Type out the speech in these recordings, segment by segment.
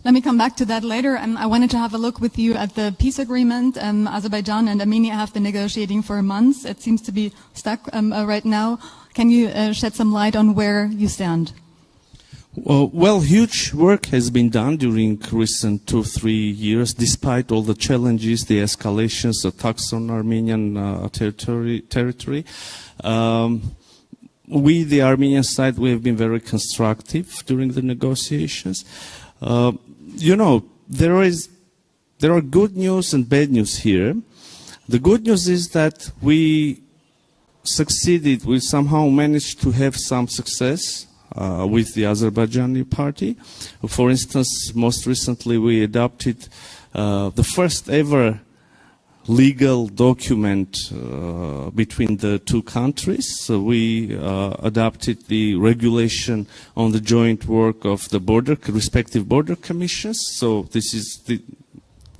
Let me come back to that later. I wanted to have a look with you at the peace agreement. Azerbaijan and Armenia have been negotiating for months. It seems to be stuck right now. Can you shed some light on where you stand? Well, huge work has been done during recent 2-3 years, despite all the challenges, the escalations, attacks on Armenian territory. We, the Armenian side, we have been very constructive during the negotiations. There are good news and bad news here. The good news is that we succeeded, we somehow managed to have some success with the Azerbaijani party. For instance, most recently we adopted the first ever legal document between the two countries. So we adopted the regulation on the joint work of the respective border commissions. So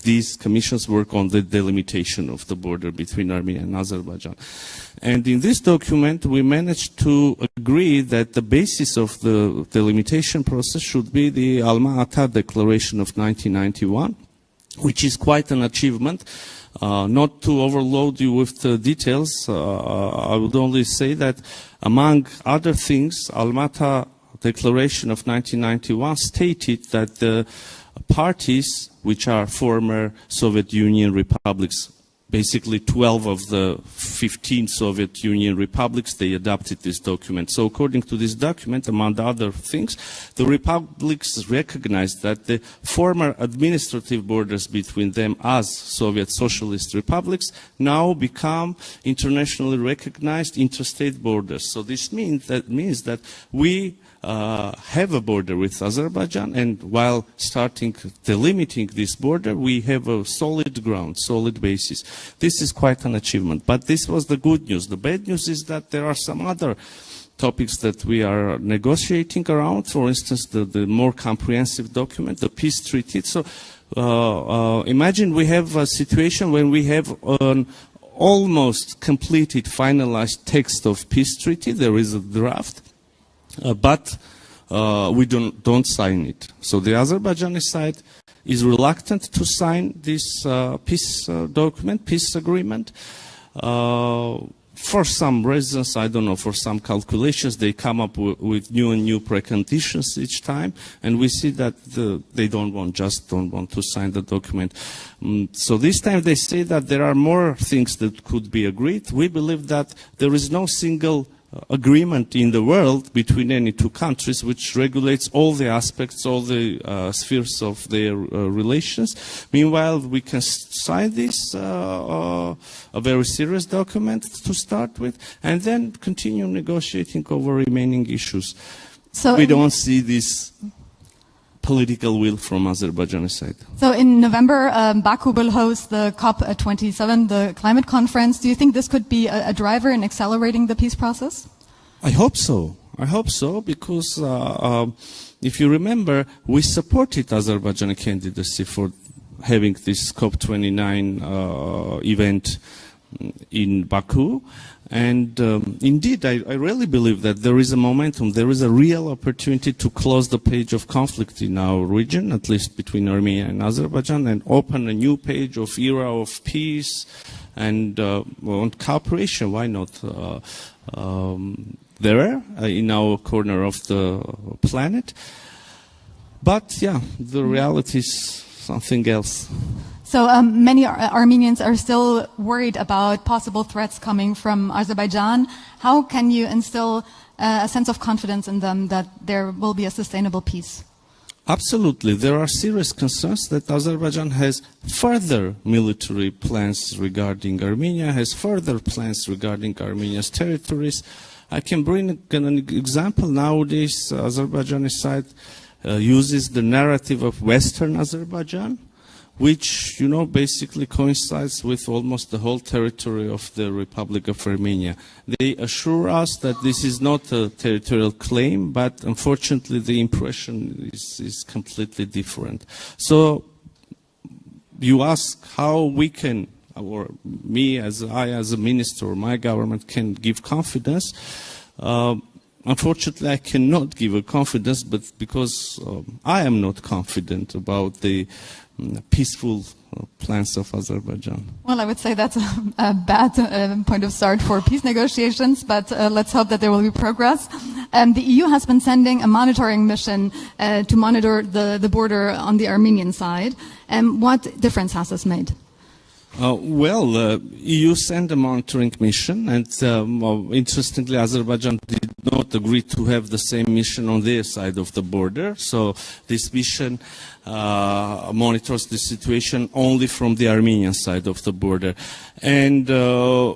these commissions work on the delimitation of the border between Armenia and Azerbaijan. And in this document, we managed to agree that the basis of the delimitation process should be the Alma-Ata Declaration of 1991, which is quite an achievement. Not to overload you with the details, I would only say that, among other things, Alma-Ata Declaration of 1991 stated that the parties, which are former Soviet Union republics, basically 12 of the 15 Soviet Union republics, they adopted this document. So according to this document, among other things, the republics recognized that the former administrative borders between them as Soviet Socialist republics now become internationally recognized interstate borders. So this means that we have a border with Azerbaijan, and while starting delimiting this border, we have a solid ground, solid basis. This is quite an achievement. But this was the good news. The bad news is that there are some other topics that we are negotiating around. For instance, the more comprehensive document, the peace treaty. So imagine we have a situation when we have an almost completed, finalized text of peace treaty. There is a draft. But we don't sign it. So the Azerbaijani side is reluctant to sign this peace document, peace agreement. For some reasons, I don't know, for some calculations, they come up with new and new preconditions each time, and we see that they don't want to sign the document. So this time they say that there are more things that could be agreed. We believe that there is no single agreement in the world between any two countries which regulates all the aspects, all the spheres of their relations. Meanwhile, we can sign this, a very serious document to start with, and then continue negotiating over remaining issues. So we don't see this political will from Azerbaijani side. So in November, Baku will host the COP27, the climate conference. Do you think this could be a driver in accelerating the peace process? I hope so. I hope so, because if you remember, we supported Azerbaijani candidacy for having this COP29 event in Baku. And indeed, I really believe that there is a momentum, there is a real opportunity to close the page of conflict in our region, at least between Armenia and Azerbaijan, and open a new page of era of peace and cooperation. Why not? There, in our corner of the planet. But yeah, the reality is something else. So many Armenians are still worried about possible threats coming from Azerbaijan. How can you instill a sense of confidence in them that there will be a sustainable peace? Absolutely. There are serious concerns that Azerbaijan has further military plans regarding Armenia, has further plans regarding Armenia's territories. I can bring an example. Nowadays, Azerbaijani side uses the narrative of Western Azerbaijan, which, basically coincides with almost the whole territory of the Republic of Armenia. They assure us that this is not a territorial claim, but unfortunately the impression is completely different. So you ask how we can, or me as a minister or my government can give confidence. unfortunately, I cannot give a confidence, but because I am not confident about the peaceful plans of Azerbaijan. Well, I would say that's a bad point of start for peace negotiations, but let's hope that there will be progress. The EU has been sending a monitoring mission to monitor the border on the Armenian side. What difference has this made? EU sent a monitoring mission, and interestingly, Azerbaijan did not agree to have the same mission on their side of the border. So this mission monitors the situation only from the Armenian side of the border. And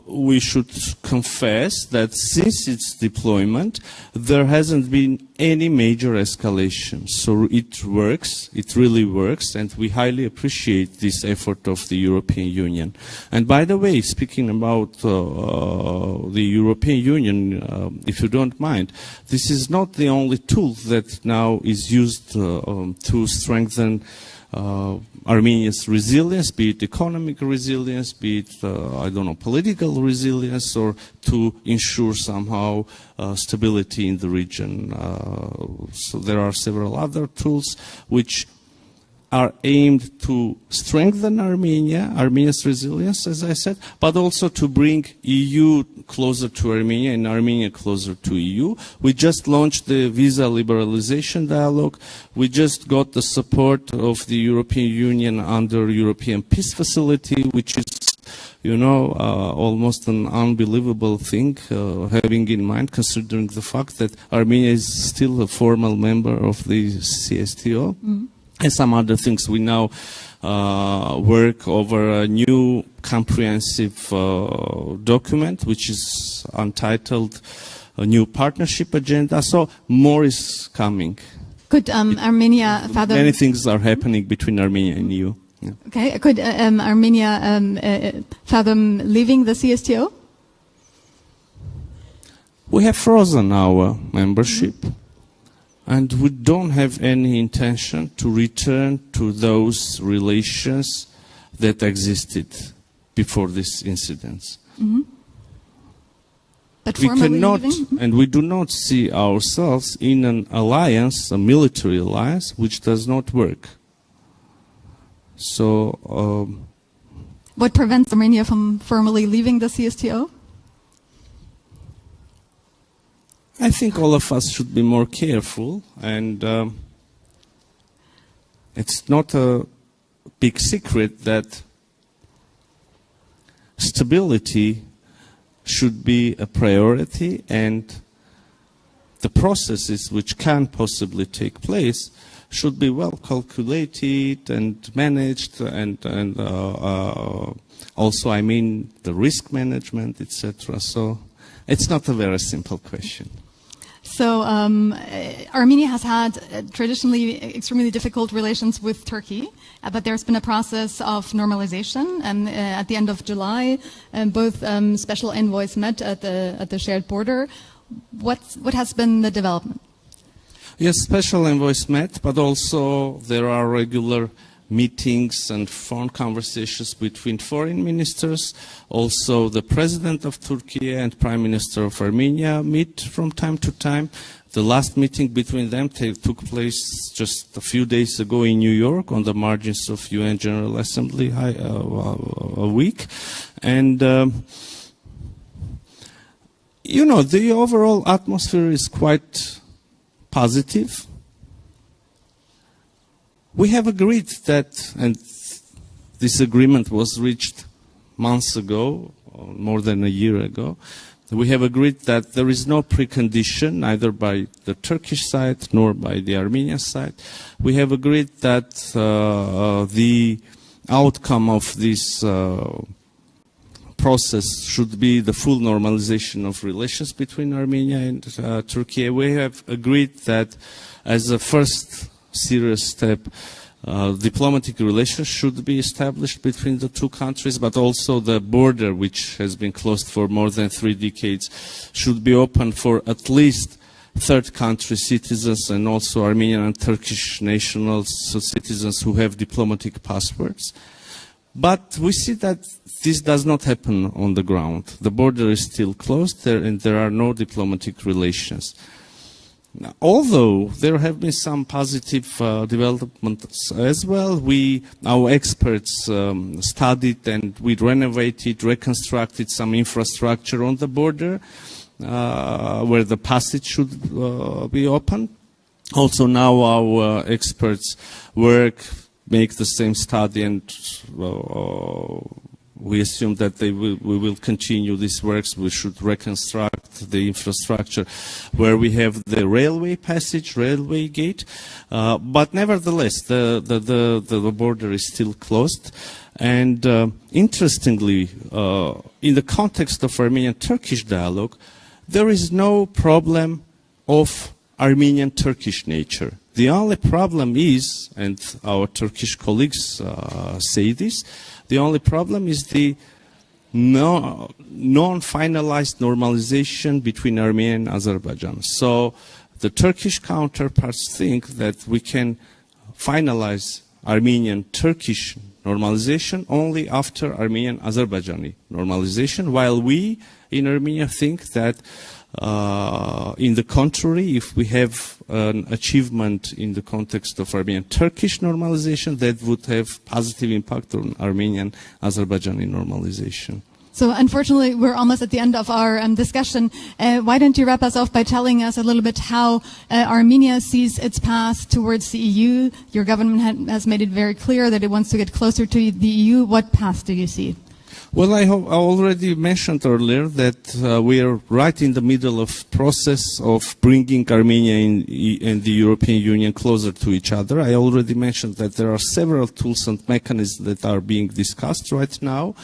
we should confess that since its deployment, there hasn't been any major escalation. So it works, it really works, and we highly appreciate this effort of the European Union. And by the way, speaking about the European Union, if you don't mind, this is not the only tool that now is used to strengthen Armenia's resilience, be it economic resilience, be it, political resilience, or to ensure somehow stability in the region. So there are several other tools which are aimed to strengthen Armenia's resilience, as I said, but also to bring EU closer to Armenia and Armenia closer to EU. We just launched the visa liberalization dialogue. We just got the support of the European Union under European Peace Facility, which is, almost an unbelievable thing, having in mind, considering the fact that Armenia is still a formal member of the CSTO. Mm-hmm. And some other things. We now work over a new comprehensive document, which is entitled a New Partnership Agenda. So more is coming. Could Armenia fathom... Many things are happening between Armenia and EU. Yeah. Okay. Could Armenia fathom leaving the CSTO? We have frozen our membership. Mm-hmm. And we don't have any intention to return to those relations that existed before these incidents. Mm-hmm. But we cannot, and we do not see ourselves in an alliance, a military alliance, which does not work. So, what prevents Armenia from formally leaving the CSTO? I think all of us should be more careful, and it's not a big secret that stability should be a priority, and the processes which can possibly take place should be well calculated and managed, and also, the risk management, etc. So it's not a very simple question. So Armenia has had traditionally extremely difficult relations with Turkey, but there's been a process of normalization. And at the end of July, both special envoys met at the shared border. What has been the development? Yes, special envoys met, but also there are regular meetings and phone conversations between foreign ministers. Also, the president of Turkey and prime minister of Armenia meet from time to time. The last meeting between them took place just a few days ago in New York on the margins of UN General Assembly a week. And, the overall atmosphere is quite positive. We have agreed that, and this agreement was reached months ago, or more than a year ago, we have agreed that there is no precondition, neither by the Turkish side nor by the Armenian side. We have agreed that the outcome of this process should be the full normalization of relations between Armenia and Turkey. We have agreed that as a first serious step, diplomatic relations should be established between the two countries, but also the border, which has been closed for more than 3 decades, should be open for at least third country citizens and also Armenian and Turkish nationals, so citizens who have diplomatic passports. But we see that this does not happen on the ground. The border is still closed there, and there are no diplomatic relations. Although there have been some positive developments as well, our experts studied and we renovated, reconstructed some infrastructure on the border where the passage should be open. Also now our experts make the same study, and we assume that we will continue these works. We should reconstruct the infrastructure where we have the railway passage, railway gate. But nevertheless, the border is still closed. And interestingly, in the context of Armenian-Turkish dialogue, there is no problem of Armenian-Turkish nature. The only problem is, and our Turkish colleagues say this, the only problem is the non-finalized normalization between Armenia and Azerbaijan. So the Turkish counterparts think that we can finalize Armenian-Turkish normalization only after Armenian-Azerbaijani normalization, while we in Armenia think that in the contrary, if we have an achievement in the context of Armenian-Turkish normalization, that would have positive impact on Armenian-Azerbaijani normalization. So unfortunately, we're almost at the end of our discussion. Why don't you wrap us off by telling us a little bit how Armenia sees its path towards the EU? Your government has made it very clear that it wants to get closer to the EU. What path do you see? Well, I already mentioned earlier that we are right in the middle of process of bringing Armenia and the European Union closer to each other. I already mentioned that there are several tools and mechanisms that are being discussed right now.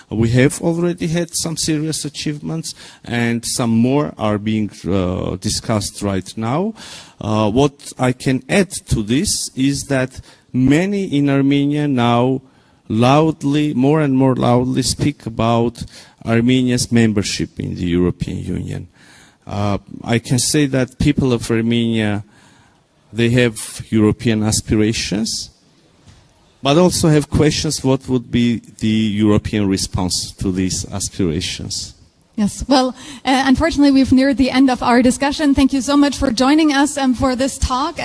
We have already had some serious achievements, and some more are being discussed right now. What I can add to this is that many in Armenia now more and more loudly speak about Armenia's membership in the European Union. I can say that people of Armenia, they have European aspirations, but also have questions what would be the European response to these aspirations. Yes. Well, unfortunately, we've neared the end of our discussion. Thank you so much for joining us for this talk.